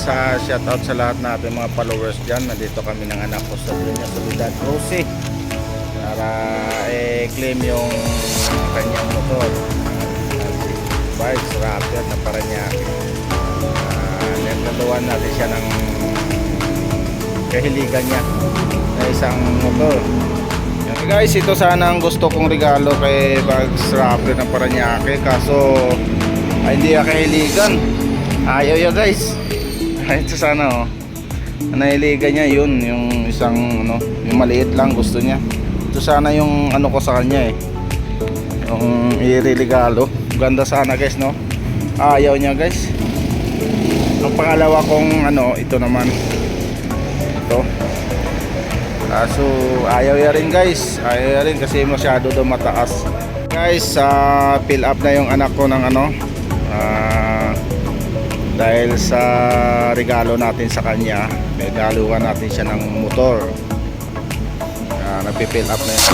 shoutout sa lahat natin mga followers dyan. Nandito kami ng anak ko sa Soledad Rosie para claim yung kanyang motor, bikes Raptor na Paranaque. Nagtatuan natin siya ng kahiligan niya na isang motor. Okay guys, ito sana ang gusto kong regalo kay Bags Raptor ng Paranaque, kaso hindi niya kahiligan. Ayaw ya guys. Ito sana nahiligan niya yun, yung isang yung maliit lang gusto niya. Ito sana yung ko sa kanya yung ireregalo. Ganda sana guys, no? Ayaw niya guys. Ang pangalawa kong ito naman, ito, kaso ayaw ya rin guys. Ayaw ya rin kasi masyado daw mataas guys. Fill up na yung anak ko ng dahil sa regalo natin sa kanya. Regaluhan natin siya ng motor. Nagpi-fill up na yan.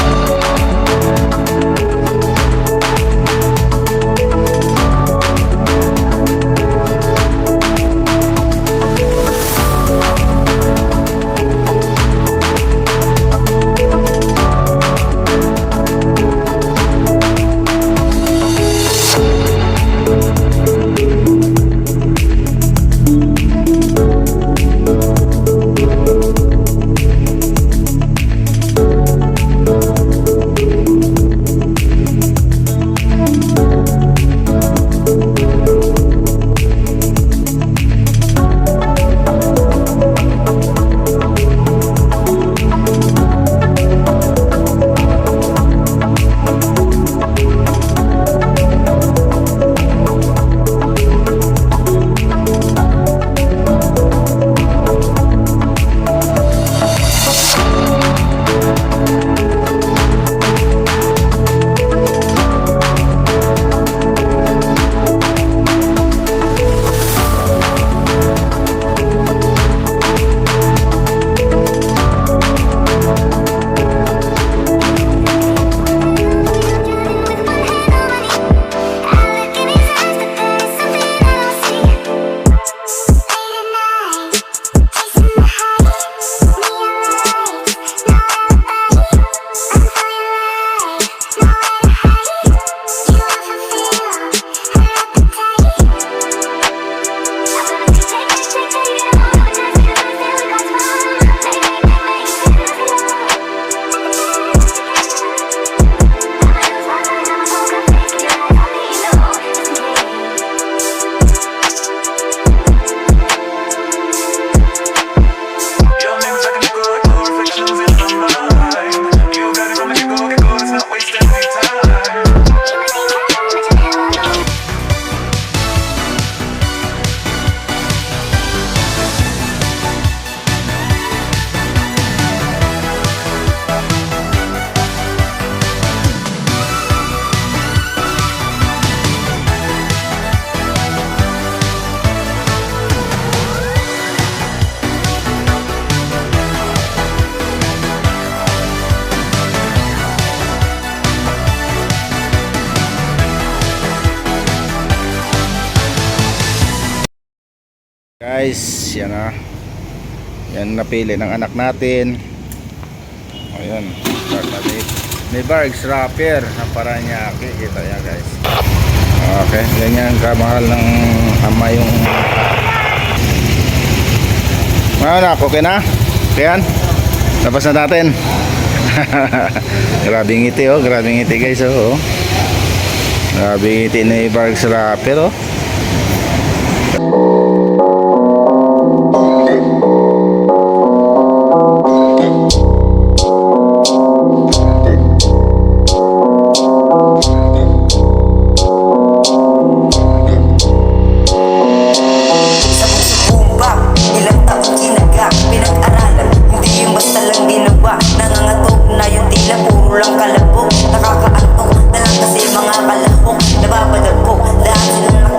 Guys, yan yan napili ng anak natin. Ayan, may Bags Raptor na Paranaque. Kita yan guys. Okay, ganyan kamahal ng ama yung mga anak. Okay na? Ayan, tapos na natin. Grabing ngiti grabing ngiti guys grabing ngiti ni Bags Raptor Nakakaantok na lang kasi mga kalahok. Nababalag ko dahil silang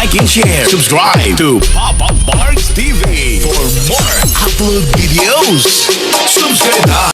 like and share. Subscribe to Papa Barks TV for more upload videos. Subscribe na